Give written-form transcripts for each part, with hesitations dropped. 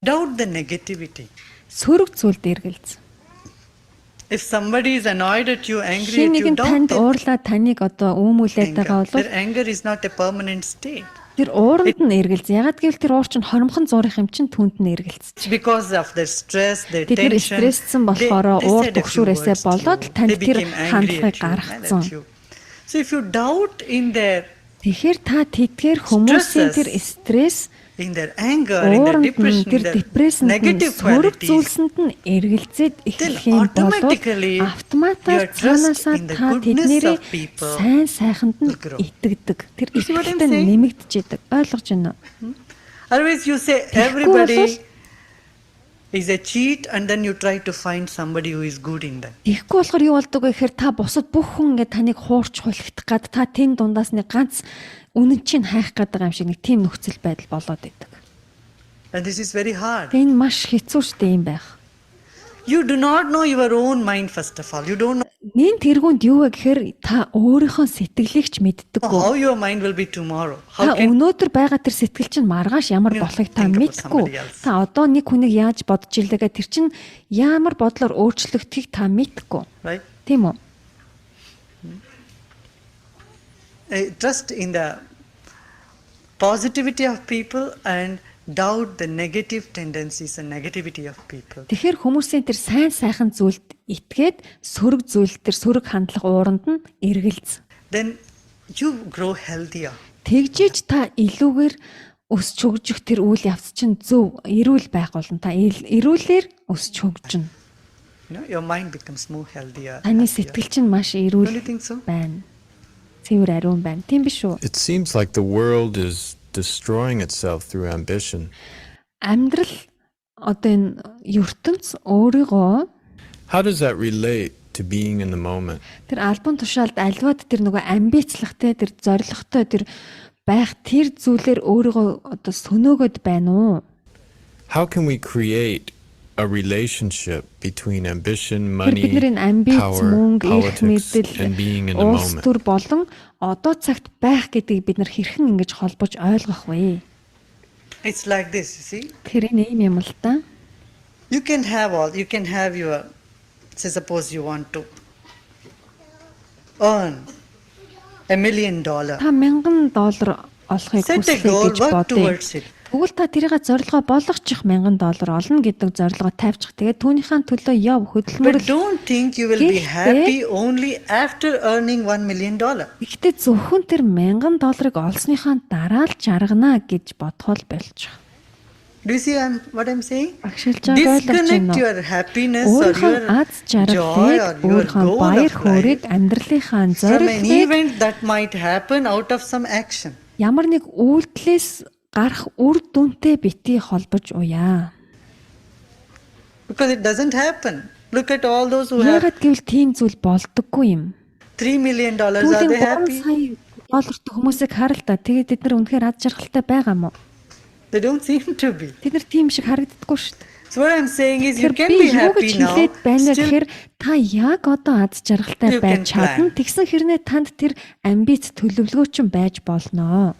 Doubt the negativity. Сөрөг зүйлд эргэлз. If somebody is annoyed at you, angry at Шинийг you, нь танд doubt уурлаа таныг одоо өөмүүлээд байгаа бол their anger is not a permanent state. тэр ууранд нь эргэлз. Ягаад гэвэл тэр уур чинь хоромхон зуурах юм чинь түнд нь эргэлз. It's because of their stress, their Тэд нэр tension. стресссэн болохоор they уур said a few төгшүүрээсээ words болоод to you. танд They тэр became angry хандлагыг at you, mad гаргацсан. at you. So if you doubt in their Тэгэхээр та тэдгээр хүмүүсийн тэр стресс anger, in their ууранд нь depression, тэр in their депрессэнд нь negative сөрөг qualities, зүйлсэнд нь эргэлзээд эхлэх юм бол automatically автоматар your trust цаанаасаа in the та goodness тэдний of people сайн сайханд нь will grow. итгэдэг. Тэр You see what I'm итгэлтэй saying? нэмэгдэж идэг. Ойлгож байна уу? Otherwise you say everybody is a cheat and then you try to find somebody who is good in them. Тэгэхгүй болохоор юу болдог вэ гэхээр та бусад бүх хүн ингээд таныг хуурч хулигдах гад та тэн дундаас нэг ганц үнэн чинь хайх гэдэг юм шиг нэг тийм нөхцөл байдал болоод идэг. And this is very hard. Энэ маш хэцүү шттэ юм байх. You do not know your own mind first of all. You don't know Нин тэргүүнд юу вэ гэхээр та өөрийнхөө сэтгэлийг ч мэддэггүй. how your mind will be tomorrow. Та How can өнөөдөр байгаа тэр сэтгэл чинь маргааш ямар болохыг та think about мэдгүй. somebody else. Та одоо нэг хүнийг яаж бодож илээгээ тэр чинь ямар бодлоор өөрчлөгдөхийг та мэдгүй. right? Тийм үү? Trust in the positivity of people and doubt the negative tendencies and negativity of people. Тэгэхээр хүмүүсийн тэр сайн сайхан зүйлд итгээд сөрөг зүйл тэр сөрөг хандлага ууранд нь эргэлз. Then you grow healthier. Тэгжиж та илүүгээр өсч хөгжих тэр үйл явц чинь зөв эрүүл байх болно. Та эрүүлэр өсч хөгжинэ. Your mind becomes more healthier. Таны happier. сэтгэл чинь маш Don't эрүүл you think so? байна. Цэвэр ариун байна. Тийм биш үү? It seems like the world is destroying itself through ambition. Амьдрал одоо энэ ертөнц өөрийгөө How does that relate to being in the moment? тэр альбом тушаалд альваад тэр нөгөө амбицлагтай тэр зоригтой тэр байх тэр зүйлээр өөрийгөө одоо сөнөөгöd байна уу? How can we create a relationship between ambition, Тэр money, бидний амбиц, power, мөнгө, эрх politics, мэдэл, and being in the улс moment? төр болон одоо цагт байх гэдгийг бид нар хэрхэн ингэж холбож ойлгох вэ? It's like this, you see. Тэр энэ юм л та. You can have your, say suppose you want to earn $1 million. Та $1,000 олохыг Set a хүсэх goal, гэж work бодъё. towards it. Тэгвэл та тэрийг зорилгоо болгочих $1,000 олно гэдэг зорилгоо тавьчих. Тэгээд түүнийхээ төлөө яв But хөдөлмөрлөл. don't think you will be Гэхдээ- happy only after earning $1 million. Гэхдээ зөвхөн тэр $1,000 олсныхаа дараа л жаргана гэж бодхол болчих. Do you see what I'm saying? Агшилж байгааг ойлгож байна Disconnect уу? your happiness or Өөрийнхөө your аз joy or жаргалыг, your өөрийнхөө goal баяр of хөөргийг, life амьдралынхаа from an зорилгыг event that might happen out of some action. ямар нэг үйлдэлээс гарах үр дүнтэй бити холбож уяа. Because it doesn't happen. Look at all those who have Яагаад гэвэл тийм зүйл болдоггүй юм. $3 million. Are Түүний they 3 happy? сая доллартай хүмүүсийг харал та. Тэгээд тэд нар үнэхээр аз жаргалтай байгаа мó. They don't seem to be. Тэд нар тийм шиг харагддаггүй шүү дээ. So what I'm saying is you Тэгэхээр can би be юу гэж happy now. хэлээд байна Still, гэхээр та яг одоо аз жаргалтай You can байж чадна. plan. Тэгсэн хэрнээ танд тэр амбиц төлөвлөгөө ч байж болноо.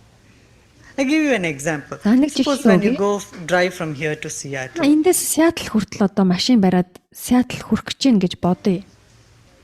I give you an example. За, нэг Suppose жишээ when you өгье. go drive from here to Seattle. Эндээс Сиэтл хүртэл одоо машин бариад Сиэтл хүрэх гэж байна гэж бодъё.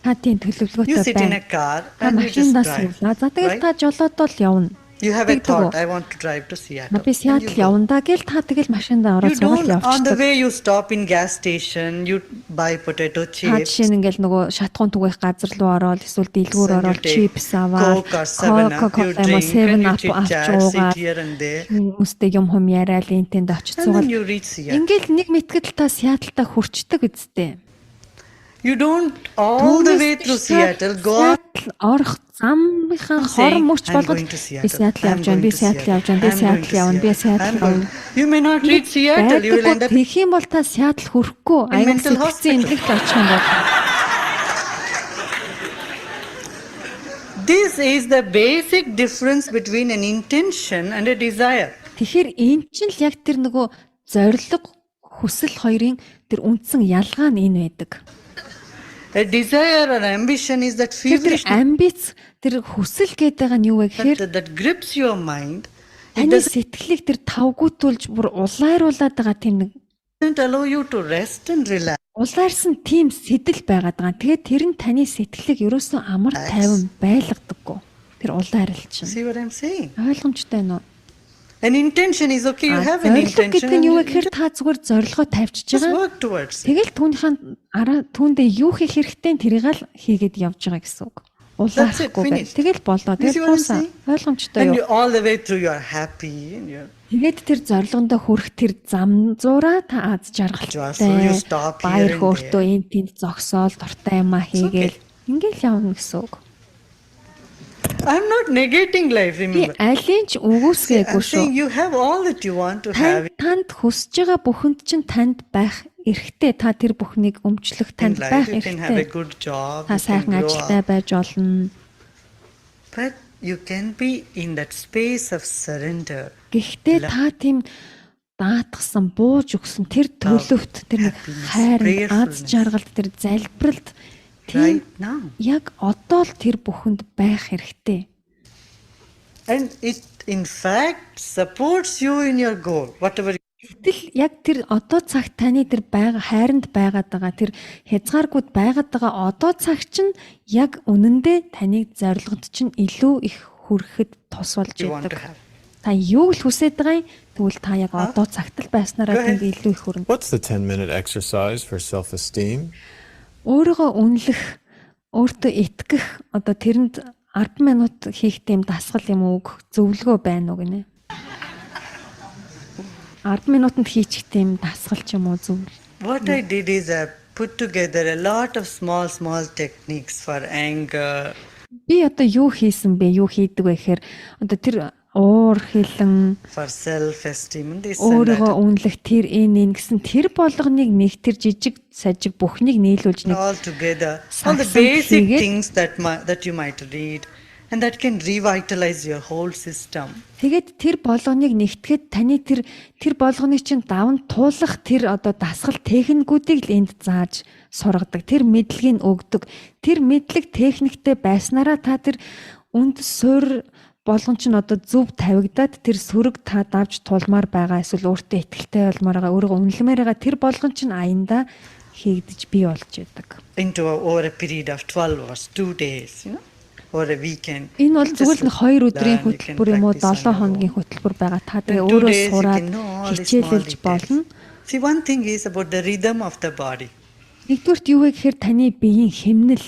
Та тийм You төлөвлөгөөтэй sit in a байна. car Та and you just машиндаа drive. суулаа. За тэгэл right? та жолоодоо л явна. You have a Тэгдэг thought, үү? I want to drive to Seattle. Би And Сиэтл you go. явна гэл та тэгэл машиндаа ороод You цугал don't, on the явчихдаг. way you stop in gas station, you buy potato Та chips. жишээ нь ингээл нөгөө шатхуун түгээх газар руу ороод эсвэл дэлгүүр and you ороод take чипс аваад Coke or 7 Up, you drink and you chit chat, sit here and there. Хүмүүстэй юм яриад энтэнд очиж And цугал. then you reach Seattle. Ингээл нэг мэтгэл та Сиэтлтаа хүрчдэг үсттэй. You don't all the way through Seattle go on. Сиэтл орох замынхаа saying, хор мөрч I'm болгож going to би Seattle. Сиэтл I'm явж байна, going би to Сиэтл Seattle. явж байна, би I'm going Сиэтл to явна, би Seattle. Сиэтл I'm явна. going- You may not reach Seattle. You will end up Тэгэх юм бол та Сиэтл хүрэхгүй аяг mental сэтгцэн hospital. эмнэлэгт очих юм бол. This is the basic difference between an intention and a desire. Тэгэхээр энэ чинь л яг тэр нөгөө зориг хүсэл хоёрын тэр үндсэн ялгаа нь энэ байдаг. A desire or ambition is that Тэр feverish амбиц тэр хүсэл гэдэг нь юу вэ гэхээр that grips your mind. таны It doesn't сэтгэлийг тэр тавгуутуулж бүр улайруулад байгаа тийм нэг doesn't allow you to rest and relax. Улаарсан тийм сэтэл байгаад байгаа. Тэгээд тэр нь таны сэтгэлийг ерөөсөө амар тайван байлгадаггүй. Тэр улаарл чинь. See what I'm saying? Ойлгомжтой нөө. An intention is okay. You have an Зорилго intention. гэдэг нь юу вэ гэхээр та зүгээр зорилгоо тавьчихж Just байгаа. work towards it. Тэгэл түүнийхэн түүндээ юу хийх хэрэгтэй тэрийг л хийгээд явж байгаа гэсэн үг. Улаахгүй байх. finished. Тэгэл болоо. You see Тэгэл what I'm туусан. saying? Ойлгомжтой And юу? you, all the way through you are happy and you're Тэгээд тэр зорилгондоо хүрэх тэр зам зураа та аз So you жаргалтай. stop here Баяр and хөөртөө энэ тэнд зогсоол дуртай юмаа хийгээл ингээл явна гэсэн үг. I'm not negating life, Би remember. алин ч үгүйсгээгүй I'm saying шүү. you have all that you want to have Танд хүсэж байгаа бүхэнд чинь танд байх эрхтэй. Та тэр бүхнийг өмчлөх in танд life. байх You can have a эрхтэй. good job. Та You can сайхан grow ажилтай up. байж болно. But you can be in that space of surrender. Гэхдээ та тийм даатгсан, бууж өгсөн тэр төлөвт, тэр нэг happiness, хайр, аз prayerfulness. жаргалд, тэр залбиралд Right тийм now. яг одоо л тэр бүхэнд байх хэрэгтэй. And it in fact supports you in your goal. Whatever Гэтэл яг тэр одоо цагт таны тэр хайранд байгаад байгаа тэр хязгааргууд байгаад байгаа одоо цаг чинь яг үнэндээ таныг зорилгод чинь илүү их хүрэхэд тус болж you want to идэг. have. Та юу л хүсэж байгаа юм? Тэгвэл та яг одоо цагт л байснараа Go ahead. тэнд илүү их хүрнэ. What's the 10-minute exercise for self-esteem? Өөрийгөө үнэлэх, өөртөө итгэх одоо тэрэнд 10 минут хийх тийм дасгал юм уу зөвлөгөө байна уу гинэ? 10 минутанд хийчих тийм дасгал ч юм уу зөвлөл. What I did is I put together a lot of small techniques for anger, Би одоо юу хийсэн бэ? Юу хийдэг вэ гэхээр одоо тэр уур хилэн for self-esteem and this and өөрийгөө that. үнэлэх тэр энэ гэсэн тэр болгоныг нэг тэр жижиг сажиг бүхнийг нийлүүлж нэг All together, all the Saksan basic хийгээд- things that you might read and that can revitalize your whole system. тэгээд тэр болгоныг нэгтгэхэд таны тэр болгоныг чинь даван туулах тэр одоо дасгал техникүүдийг л энд зааж сургадаг. Тэр мэдлэгийг өгдөг. Тэр мэдлэг техниктэй байснараа та тэр үнд суурь болгон чинь одоо зөв тавигдаад тэр сөрөг та давж тулмаар байгаа эсвэл өөртөө ихтэй болмоор байгаа өөрийгөө үнэлмээр байгаа тэр болгон чинь аянда хийгдэж бий болж яадаг. Over a period of 12 hours, 2 days, or a weekend. Энэ бол Just зүгээр л 2 өдрийн learn, you can хөтөлбөр юм уу practice 7 on your хоногийн own. хөтөлбөр байгаа. Та In тэгээ 2 өөрөө days, you сураад can know all the small хичээлэлж болно. details. See, one thing is about the rhythm of the body. Нэгдүгürt юу вэ гэхээр таны биеийн хэмнэл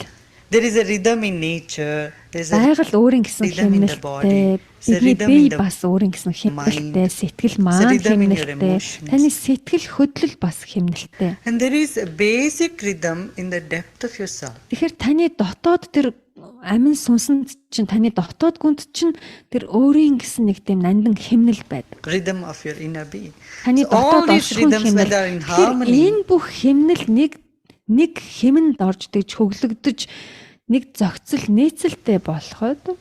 There is a rhythm in nature. There's a байгаль өөрийн гэсэн rhythm in the body. хэмнэлтэй. There's a Бидний rhythm бие in the бас өөрийн гэсэн хэмнэлтэй, mind. сэтгэл There's a маань rhythm in your хэмнэлтэй. emotions. Таны сэтгэл хөдлөл бас хэмнэлтэй. And there is a basic rhythm in the depth of yourself. Тэгэхээр таны дотоод тэр амин сүнсэнд чинь таны дотоод гүнд чинь тэр өөрийн гэсэн нэг тийм нандин хэмнэл байдаг. Rhythm of your inner being. Таны So all дотоод these оршихуй rhythms, when хэмнэл. they are in Тэгэхээр harmony, энэ бүх хэмнэл нэг хэмэнд орждож хөглөгдөж нэг зохицол нийцэлтэй болоход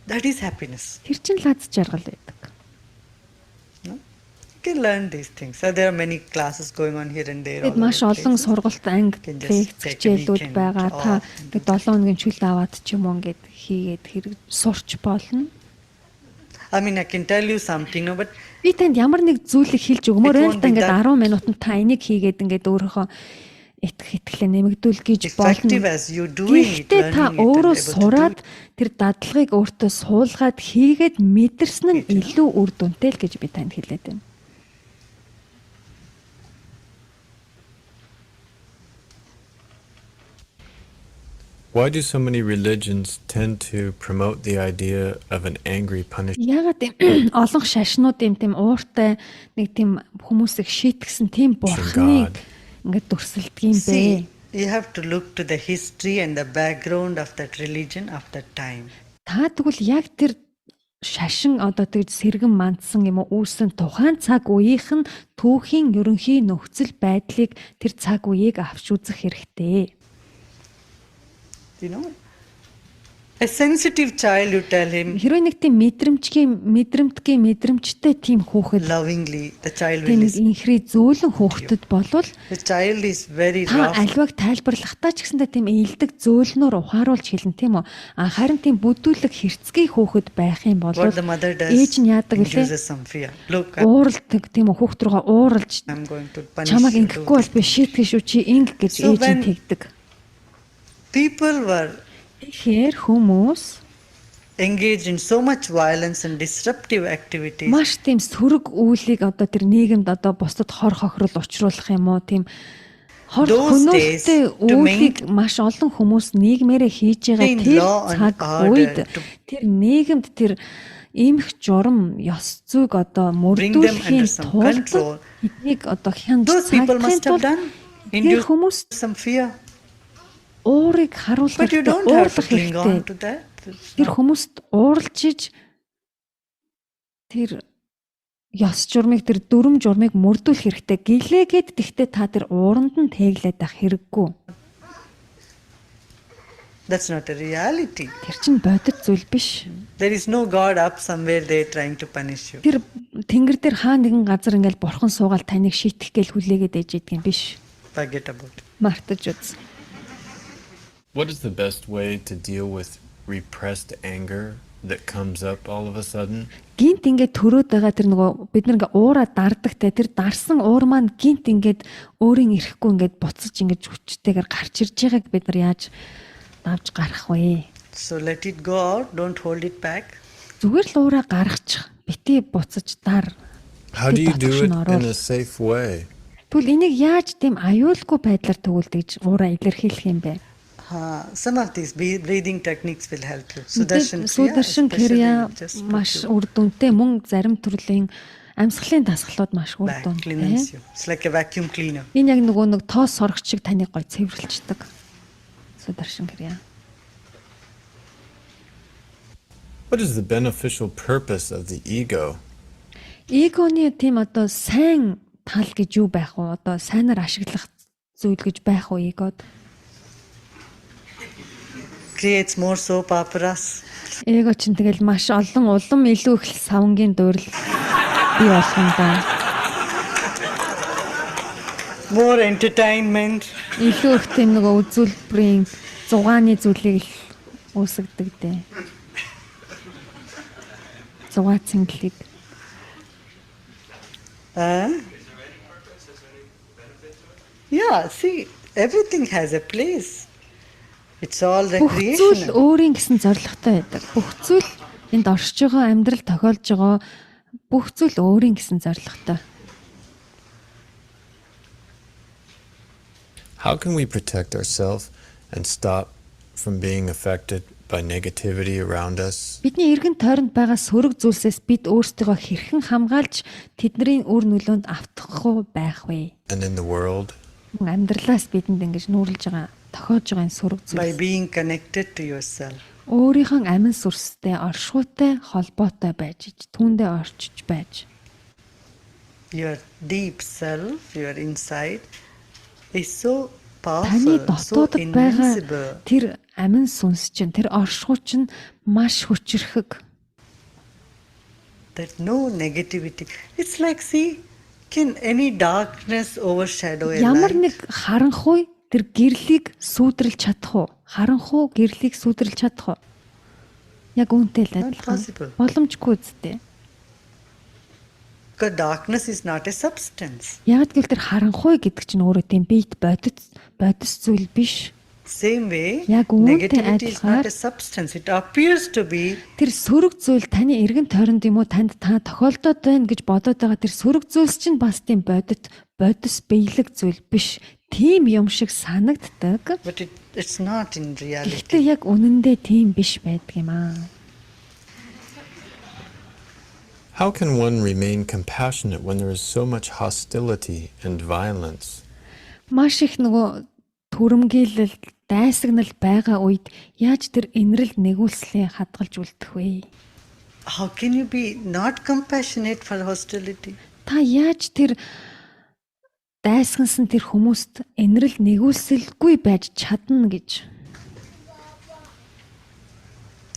that is happiness. тэр чинь лаз жаргал байдаг. You can learn these things. So there are many classes going on here and there. Тэгэд all маш over олон places. сургалт анги Can just лекц take a хичээлүүд weekend байгаа. Та off. нэг 7 хоногийн чүл аваад ч юм уу ингээд хийгээд хэрэг сурч болно. I mean, I can tell you something, no, but Би танд ямар нэг зүйлийг хэлж өгмөр It байна won't л да be ингээд that 10 минутанд та энийг хийгээд ингээд өөрийнхөө итгэлээ нэмэгдүүл гэж effective болно. as you doing it, Гэхдээ та learning it, and өөрөө able to do сураад it. тэр дадлагыг өөртөө суулгаад хийгээд мэдэрсэн нь илүү үр дүнтэй л гэж би танд хэлээд байна. Why do so many religions tend to promote the idea of an angry punishment? Ягаад тийм олон шашнууд тийм ууртай нэг тийм хүмүүсийг шийтгсэн тийм бурхныг ингээд дүрсэлдэг юм бэ? See, you have to look to the history and the background of that religion of that time. Та тэгвэл яг тэр шашин одоо тэгж сэргэн мандсан юм уу үүсэн тухайн цаг үеийнх нь түүхийн ерөнхий нөхцөл байдлыг тэр цаг үеийг авч үзэх хэрэгтэй. You know, A sensitive child, you tell him Хэрвээ нэг тийм мэдрэмтгий тийм хүүхэд lovingly, the child тийм will нэг listen. инхри зөөлөн хүүхдэд болвол The child is very та rough. альваг тайлбарлахдаа ч гэсэндээ тийм ээлдэг зөөлнөөр ухааруулж хэлнэ тийм үү? Харин тийм бүдүүлэг хэрцгий хүүхэд байх юм бол What the mother does ээж нь яадаг вэ? induces some fear. Look, Ууралдаг тийм үү? Хүүхд рүүгээ ууралж I'm going to punish чамаг you. ингэхгүй бол би шийтгэж шүү чи инг гэж So ээж нь when- тэгдэг. People were Тэгэхээр хүмүүс engaged in so much violence and disruptive activities. маш тийм сөрөг үйлийг одоо тэр нийгэмд одоо бусдад хор хохирол учруулах юм уу тийм хор Those хөнөөлттэй days, to үйлийг маш олон хүмүүс нийгмээрээ хийж байгаа maintain тэр law and цаг order, үед to тэр нийгэмд тэр эмх журам ёс зүйг одоо bring them мөрдүүлэхийн under some тулд control. эднийг одоо хянж Those people must цагахын have тулд done тэр induce хүмүүс some fear. уурыг харуулах But you хэрэгтэй, don't have to уурлах cling хэрэгтэй. on to that. It's Тэр not- хүмүүст ууралж иж тэр ёс журмыг тэр дүрм журмыг мөрдүүлэх хэрэгтэй. Гэлээгээд тэгтээ та тэр ууранд нь тэглээд ах хэрэггүй. That's not a reality. Тэр чинь бодит зүйл биш. There is no God up somewhere there trying to punish you. Тэр тэнгэр дээр хаа нэгэн газар ингээл бурхан суугаал таныг шийтэх гээл хүлээгээд ээж идэг юм биш. Forget about it. Мартаж үз. What is the best way to deal with repressed anger that comes up all of a sudden? Гинт ингээд төрөөд байгаа тэр нөгөө бид нэг уураа дардагтай тэр дарсан уур маань гинт ингээд өөрийн ирэхгүй ингээд буцаж ингээд хүчтэйгээр гарч ирж байгааг бид нар яаж давж гарах вэ? So let it go out. Don't hold it back. Зүгээр л уураа гаргачих. Бити буцаж дар. How do you do it Татгаш in нь a safe way? Тэгвэл энийг яаж тийм аюулгүй байдлаар төгөлдөг гэж уураа илэрхийлэх юм бэ? Some of these breathing techniques will help you. Sudarshan Сударшин Kriya, Kriya especially, will just маш put you үр дүнтэй мөн зарим төрлийн амьсгалын дасгалууд маш үр back, дүнтэй. cleanse you. It's like a vacuum cleaner. Энэ яг нөгөө нэг тоос сорогч шиг таныг гой цэвэрлждэг. Сударшин Kriya. What is the beneficial purpose of the ego? Эгоны тийм одоо сайн тал гэж юу байх вэ? Одоо сайнаар ашиглах зүйл гэж байх уу эгод? Creates more soap operas. Эго чинь тэгэл маш олон улам илүү их савнгийн дуурал бий болгоно да. More entertainment. Илүү их тийм нөгөө үзүүлбэрийн зугааны зүйлийг л үүсгдэг дээ. Зугаа цэнгэлэг. Yeah, see, everything has a place. It's all Бүх зүйл recreational. өөрийн гэсэн зорилготой байдаг. Бүх зүйл энд оршиж байгаа амьдрал тохиолж байгаа бүх зүйл өөрийн гэсэн зорилготой. How can we protect ourselves and stop from being affected by negativity around us? Бидний эргэн тойронд байгаа сөрөг зүйлсээс бид өөрсдөө хэрхэн хамгаалж тэдний үр нөлөөнд автахгүй байх вэ? And in the world? Амьдралаас бидэнд ингэж нүүрлж байгаа тохиож байгаа энэ сөрөг By зүйлс. being connected to yourself. Өөрийнхөө амин сүрстэй оршуутай холбоотой байж, түүндээ орчиж байж. Your deep self, your inside, is so Таны powerful, so дотоодод байгаа invincible. тэр амин сүнс чинь, тэр оршуу чинь маш хүчрхэг. There's no negativity. It's like, see, can any darkness overshadow a Ямар light? нэг харанхуй тэр гэрлийг сүйдрэлж чадах уу? Харанхуй гэрлийг сүйдрэлж чадах уу? Яг үүнтэй л Not possible. адилхан. Боломжгүй үстэй. Because darkness is not a substance. Яг гэвэл тэр харанхуй гэдэг чинь өөрөө тийм биет бодис зүйл биш. Same way, Яг үүнтэй negativity is not адилгаар a substance. It appears to be, тэр сөрөг зүйл таны эргэн тойронд юм уу танд та тохиолдоод байна гэж бодоод байгаа тэр сөрөг зүйлс чинь бас тийм бодис биелэг зүйл биш. Тийм юм шиг санагддаг. but it's not in reality. Гэхдээ яг үнэндээ тийм биш байдаг юм аа. How can one remain compassionate when there is so much hostility and violence? Маш их нөгөө түрэмгийлэл, дайсагнал байгаа үед яаж тэр инрэл нэгүүлслээ хадгалж үлдэх вэ? How can you be not compassionate for hostility? Та яаж тэр дайсгансан тэр хүмүүст инрэл нэгүүлсэлгүй байж чадна гэж.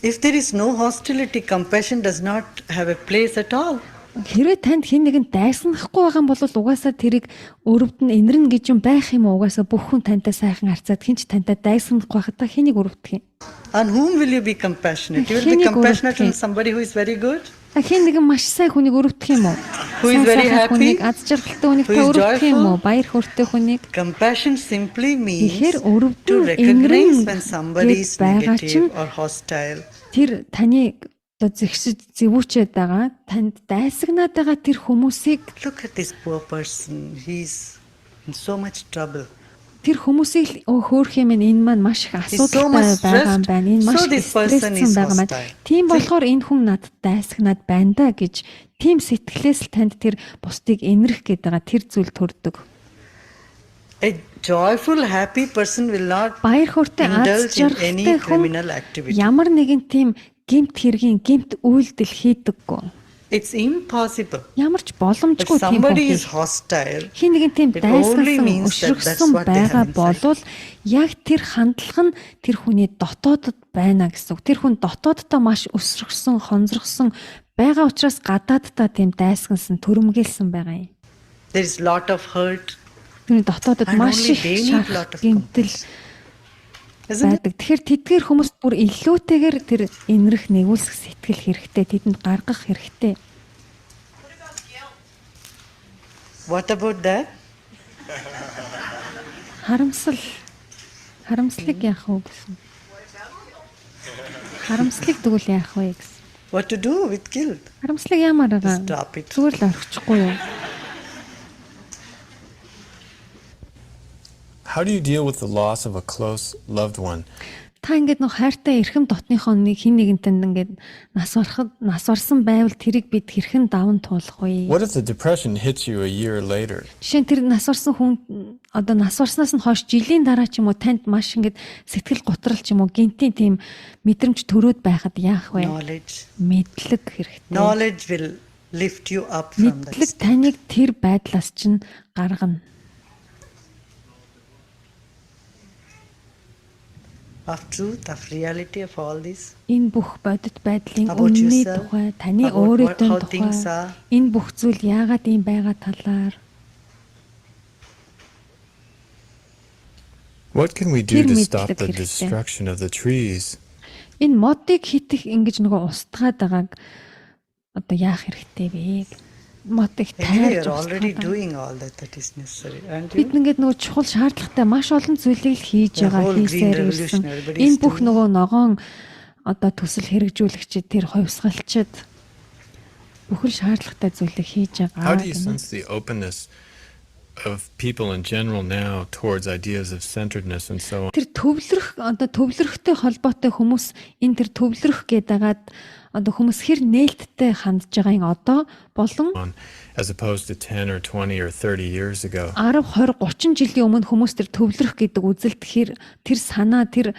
If there is no hostility, compassion does not have a place at all. Хэрвээ танд хэн нэгэн дайсанахгүй байгаа бол угаасаа тэрийг өрөвд нь инэрнэ гэж юм байх юм уу? Угаасаа бүх хүн тантай сайхан харьцаад хинч тантай дайсанахгүй байхдаа хэнийг өрөвдөх юм? On whom will you be compassionate? You will be compassionate on somebody who is very good, Хэн нэгэн маш сайн хүнийг өрөвдөх юм уу? Who is very happy? Хүнийг аз жаргалтай хүнийг Who та is өрөвдөх юм уу? joyful? Баяр хөөртэй хүнийг. compassion simply means Тэгэхээр to өрөвдөн recognize инэрнэ when somebody гэж is байгаа negative чинь or hostile. тэр таны одоо зэгсэж зэвүүчээд байгаа танд дайсагнаад байгаа тэр хүмүүсийг Look at this poor person. He's in so much trouble. тэр хүмүүсийг хөөх юм энэ маань маш их so much асуудалтай байгаа юм stressed. байна. Энэ маш So их this person стресссэн is байгаа маань. hostile. Тийм болохоор энэ хүн надад дайсагнаад байна да гэж тийм сэтгэлээс л танд тэр бусдыг инэрх гэдэг байгаа тэр зүйл төрдөг. A joyful, happy person will not Баяр хөөртэй аз indulge in any жаргалтай хүн criminal activity. ямар нэгэн тийм гэмт хэргийн гэмт үйлдэл хийдэггүй. It's impossible. Ямар ч If боломжгүй тийм somebody хүн. is hostile, Хин нэгэн тийм it only дайсагсан, means that that's өшрөгсөн what they байгаа have inside. болвол яг тэр хандлага нь тэр хүний дотоодод байна гэсэн үг. Тэр хүн дотооддоо маш өсрөгсөн, хонзрогсон байгаа учраас гадааддаа тийм дайсгансан, төрөмгөлсөн байгаа юм. there is lot of hurt, Тэрний дотоодод And маш only их they need шарх, lot of гэмтэл isn't it? байдаг. Тэгэхээр тэдгээр хүмүүст бүр илүүтэйгээр тэр инэрх нэгүүлсэх сэтгэл хэрэгтэй, тэдэнд гаргах хэрэгтэй. What about that? Харамслыг яах вэ гэсэн. Харамслыг тэгвэл яах вэ гэсэн. What to do with guilt? Харамслыг ямар байгаа? Stop it. Зүгээр л орчихгүй юу? How do you deal with the loss of a close loved one? Та ингээд нэг хайртай эрхэм дотныхоо нэг хин нэгэнтэнд ингээд нас барсан байвал тэрийг бид хэрхэн даван туулах вэ? What if the depression hits you a year later? Жишээ нь тэр нас барсан хүн одоо нас барснаас нь хойш жилийн дараа ч юм уу танд маш ингээд сэтгэл готрол ч юм уу гинтийн тийм мэдрэмж төрөөд байхад яах вэ? Knowledge. Мэдлэг хэрэгтэй. Knowledge will lift you up from that. Мэдлэг таныг тэр байдлаас чинь гаргана. Of truth, of reality, of all this. Энэ бүх бодит байдлын About үнний yourself, тухай, таны about өөрөөдөө how things тухай, are. энэ бүх зүйл яагаад ийм байгаа талаар What can we do Тэр to stop мэдлэг the хэрэгтэй. destruction of the trees? энэ модыг хитэх ингэж нөгөө устгаад байгааг одоо яах хэрэгтэй вэ? Модыг Anyway, тайрж you're already устгаад. doing all that is necessary. And Бид you? ингээд нөгөө чухал шаардлагатай маш олон зүйлийг л хийж The байгаа whole green хийсээр revolution, ирсэн. everybody Энэ is бүх doing. нөгөө ногоон одоо төсөл хэрэгжүүлэгчид тэр хувьсгалчид бүхэл шаардлагатай зүйлийг хийж How байгаа. do you sense the openness of people in general now towards ideas of centeredness and so on? Тэр төвлөрөхтэй холбоотой хүмүүс энэ тэр төвлөрөх гэдээгээд одоо хүмүүс хэр нээлттэй хандж байгаа юм одоо болон As opposed to 10 or 20 or 30 years ago. 10, 20, 30 жилийн өмнө хүмүүс тэр төвлөрөх гэдэг үзэлт тэр санаа тэр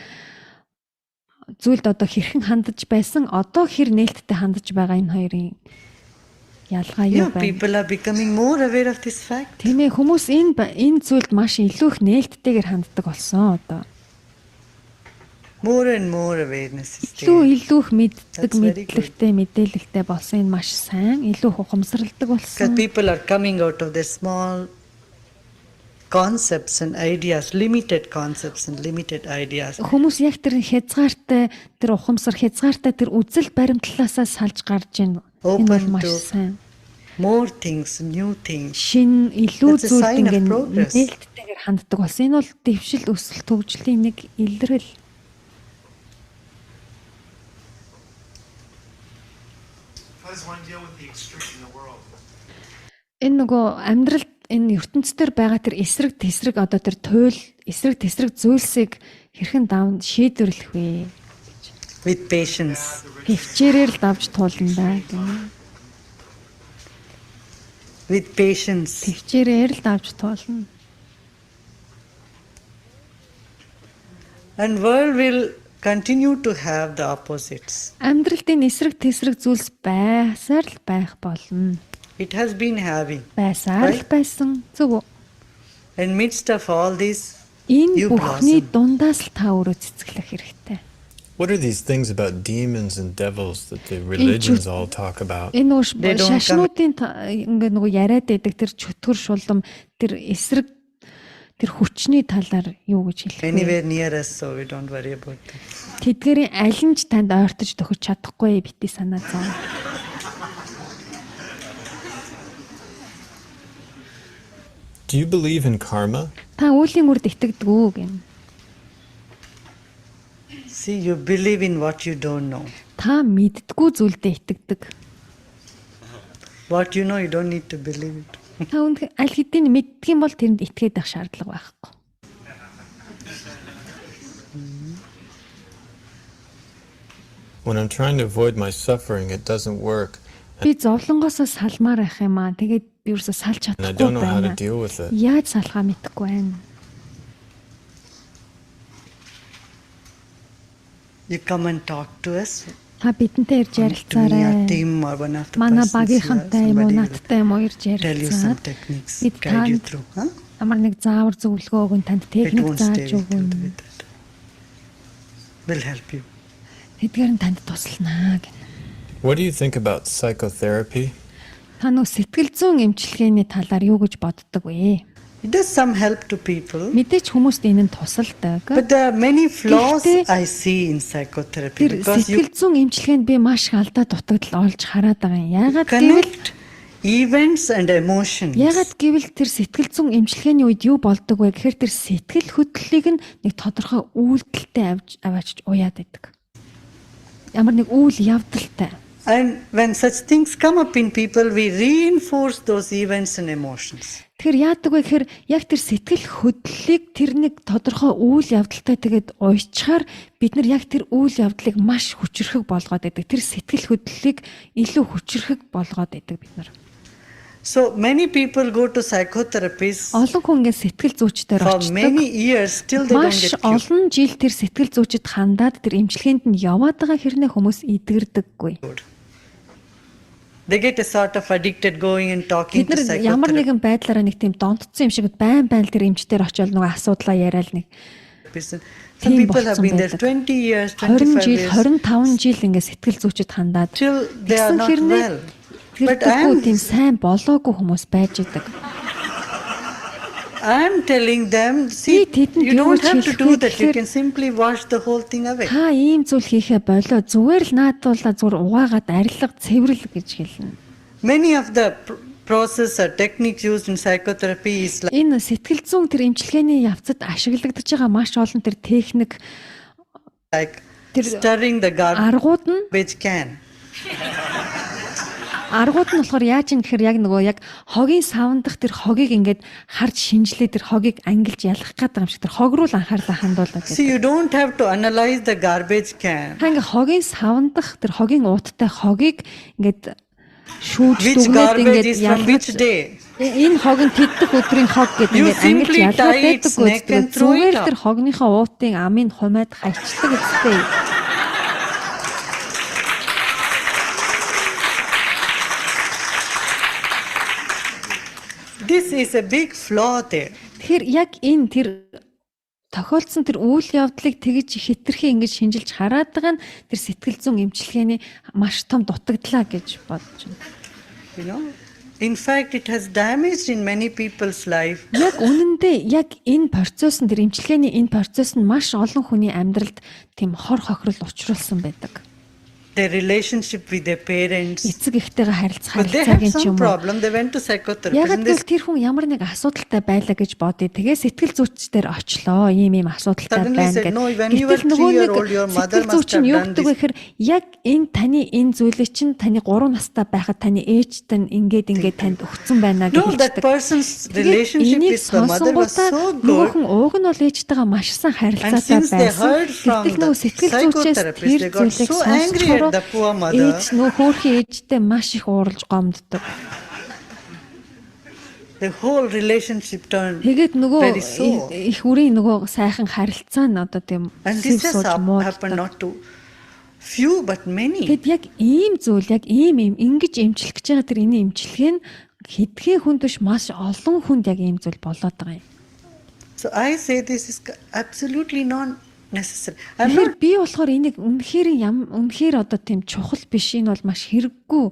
зүйлд одоо хэрхэн хандж байсан одоо хэр нээлттэй хандж байгаа энэ хоёрын ялгаа юу Yeah, байна? people are becoming more aware of this fact. Тийм ээ хүмүүс энэ зүйлд маш илүү их нээлттэйгээр ханддаг болсон одоо. More and more awareness is Илүү there. илүү их мэддэг That's very good. мэдлэгтэй мэдээлэлтэй болсон энэ маш сайн илүү ухамсарладаг Because болсон. people are coming out of their small concepts and ideas, limited concepts and limited ideas. Хүмүүс яг тэр хязгаартай тэр ухамсар хязгаартай тэр үзэл баримтлалаасаа салж гарч ийн. Энэ бол Open маш to сайн. more things, new things. Шин илүү That's a зүйлд sign of ингээд progress. нээлттэйгээр ханддаг болсон. Энэ бол дэвшил өсөлт төгжлийн нэг илрэл. How does one deal with the extreme in the world? Энэ нөгөө амьдралд энэ ертөнцийн байгаа тэр эсрэг тесрэг одоо тэр туйл эсрэг тесрэг зүйлсийг хэрхэн даван шийдвэрлэх вэ? With patience. Хөвчээрээр л давж туулна да гэнэ. With patience. Хөвчээрээр л давж туулна. And world will continue to have the opposites. Амьдралд энэ эсрэг тесрэг зүйлс байсаар л байх болно. It has been having. Байсаар л байсан. Зөв үү? In midst of all this, Энэ You бүхний blossom. дундаас л та өөрөө цэцгэлэх хэрэгтэй. What are these things about demons and devils that the religions all talk about? Энэ уус They don't шашнуудын ингээ нөгөө яриад байдаг тэр чөтгөр шулам тэр эсрэг тэр хүчний талаар юу гэж хэлэх вэ? Anywhere near us, so we don't worry about that. Тэдгэрийн аль нь ч танд ойртож төхөж чадахгүй бити санаа зов. Do you believe in karma? Та үүлийн үрд итгэдэг үү гэн. See, you believe in what you don't know. Та мэддэггүй зүйлдээ итгэдэг. What you know, you don't need to believe it. Та үнэ аль хэдийн мэддэг юм бол тэрэнд итгээд байх шаардлага байхгүй. When I'm trying to avoid my suffering, it doesn't work. Би зовлонгоосоо салмаар байх юм аа. Тэгээд би юусоо салж And I чадахгүй don't know how to байна. deal with it. Яаж салхаа мэдэхгүй байна. You come and talk to us. Та бидэнтэй ирж To me, our ярилцаарай. team or one of the Манай persons here, багийнхантай юм уу, somebody will надтай юм уу ирж tell you some ярилцаад techniques, Бид guide you танд through. Huh? амар нэг заавар зөвлөгөө өгөн танд It техник won't stay зааж with you өгнө. with that. We'll help you. Тэдгээр нь танд туслана гэнэ. What do you think about psychotherapy? Та нөө сэтгэл зүйн эмчилгээний талаар юу гэж боддог вэ? It does some help to people, Мэдээч хүмүүст энэ нь тусалдаг. but there are many flaws Гэхдээ- I see in psychotherapy Тэр because you сэтгэл зүйн эмчилгээнд би маш их алдаа дутагдал олж хараад байгаа юм. Яагаад гэвэл connect events and emotions. Ягаад гэвэл тэр сэтгэл зүйн эмчилгээний үед юу болдог вэ гэхээр тэр сэтгэл хөдлөлийг нь нэг тодорхой үйлдэлтэй аваачиж уяад байдаг. Ямар нэг үйл явдалтай. And when such things come up in people, we reinforce those events and emotions. Тэгэхээр яадаг вэ гэхээр яг тэр сэтгэл хөдлөлийг тэр нэг тодорхой үйл явдалтай тэгээд уйчаар бид нар яг тэр үйл явдлыг маш хүчрхэг болгоод байдаг. Тэр сэтгэл хөдлөлийг илүү хүчрхэг болгоод байдаг бид нар. So many people go to psychotherapists Олон хүн ингээд сэтгэл зүйчдээр for очдог. many years till they don't Маш get cured. олон жил тэр сэтгэл зүйчэд хандаад тэр эмчилгээнд нь яваад байгаа хэрнээ хүмүүс идэгдэггүй. They get a sort of addicted going and talking Бид to нар ямар psychotherapists. нэгэн байдлаараа нэг тийм донтцсон юм шиг байн тэр эмчтэр очиод нөгөө асуудлаа яриад нэг Some Тийм people have болцсон been there байдаг. 20 years, 20 25 жил, years, 25 жил ингээд сэтгэл зүйчэд хандаад till they are Тэгсэн not хэрнээ well. But тэрдэггүй тийм сайн болоогүй хүмүүс байж идэг. I'm telling them, see, тэдэнд you юу don't have to хэлэх do вэ that. You гэхээр- can simply wash the whole thing away. Та ийм зүйл хийхэ болоо зүгээр л наадуулаа зүгээр угаагаад арилга цэвэрлэг гэж хэлнэ. Many of the process or techniques used in psychotherapy is like Энэ сэтгэл зүйн тэр эмчилгээний явцад ашиглагдаж байгаа маш олон тэр техник stirring the аргууд нь garbage can. аргууд нь болохоор яаж юм гэхээр яг нөгөө яг хогийн савндах тэр хогийг ингээд харж шинжлээ тэр хогийг ангилж ялах гэдэг юм шиг тэр хог руу л анхаарлаа хандуулдаг. See, you don't have to analyze the garbage can. Та ингээ хогийн савндах тэр хогийн ууттай хогийг ингээд шүүж Which дүгнээд garbage ингээд is from which ялгаж day? энэ хог нь тэддэх өдрийн хог гэдэг You ингээд ангилж simply ялгаад tie its байдаг neck and үү throw it зүгээр out. тэр хогныхоо уутын амыг хумаад хайчлаг үстэй. This is a big flaw there. Тэгэхээр яг энэ тэр тохиолдсон тэр үйл явдлыг тэгж хитрхи ингэж шинжилж хараад байгаа нь тэр сэтгэл зүйн эмчилгээний маш том дутагдлаа гэж бодож байна. You know, in fact, it has damaged in many people's life. Яг үнэндээ яг энэ процесс нь тэр эмчилгээний энэ процесс нь маш олон хүний амьдралд тийм хор хохирол учруулсан байдаг. Their relationship with their parents. Эцэг эхтэйгээ харилцах But they have харилцаагийн ч some юм уу. problem. They went to psychotherapist. Яг And they л тэр хүн ямар нэг асуудалтай байлаа гэж бодъё. Тэгээ сэтгэл зүйчдэр очлоо. Ийм асуудалтай Suddenly байна said, гэдэг. "No, when you were 3-year-old, your mother сэтгэл must зүйч нь have юу done гэдэг вэ гэхээр яг энэ зүйлийг чинь таны 3 настай байхад таны ээжтэй ингээд танд өгсөн байна гэж No, that хэлдэг. person's relationship with the mother was so good. Нөгөөхөн уг нь бол ээжтэйгээ маш сайн And харилцаатай since they байсан. heard from Гэтэл нөгөө the сэтгэл зүйчээс psychotherapist, тэр they got зүйлийг so angry сонсохоор at the poor mother. ээж нөгөө хөөрхөн ээжтэй маш их ууралж гомддог. The whole relationship turned Тэгээд нөгөө very sore. их үрийн нөгөө сайхан харилцаа нь одоо тийм And this has муу. happened not to few but many. Тэгэд яг ийм зүйл яг ийм ингэж эмчлэх гэж байгаа тэр энэ эмчилгээ нь хэдхэн хүнд биш маш олон хүнд яг ийм зүйл болоод байгаа юм. So I say this is absolutely necessary. I'm Тэгэхээр not би болохоор энийг үнэхээр одоо тийм чухал биш, энэ бол маш хэрэггүй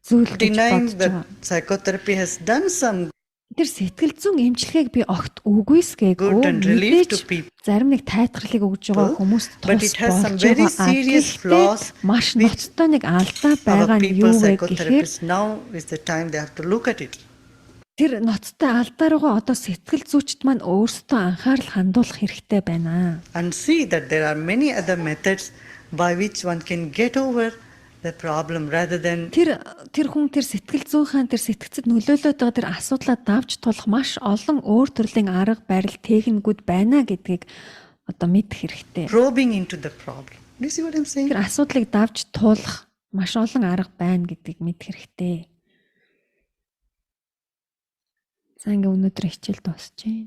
зүйл гэж denying бодож that байгаа. psychotherapy has done some Тэр сэтгэл зүйн эмчилгээг би огт үгүйсгээгүй. Good and relief to Мэдээж people. зарим нэг тайлхарлыг өгж байгаа хүмүүст But тус it has some болж very байгаа. serious flaws Маш which ноцтой нэг алдаа байгаа our нь people юу вэ гэхээр psychotherapists now is the time they have to look at it. тэр ноцтой алдаа руугаа одоо сэтгэл зүйчд маань өөрсдөө анхаарал хандуулах хэрэгтэй байна. And see that there are many other methods by which one can get over the problem rather than Тэр хүн тэр сэтгэл зүйнхаа тэр сэтгцэд нөлөөлөд байгаа тэр асуудлаа давж тулах маш олон өөр төрлийн арга барил техникүүд байна гэдгийг одоо мэдэх хэрэгтэй. probing into the problem. Do you see what I'm saying? Тэр асуудлыг давж туулах маш олон арга байна гэдгийг мэдэх хэрэгтэй. За ингээ өнөөдөр хичээл дуусчихъя.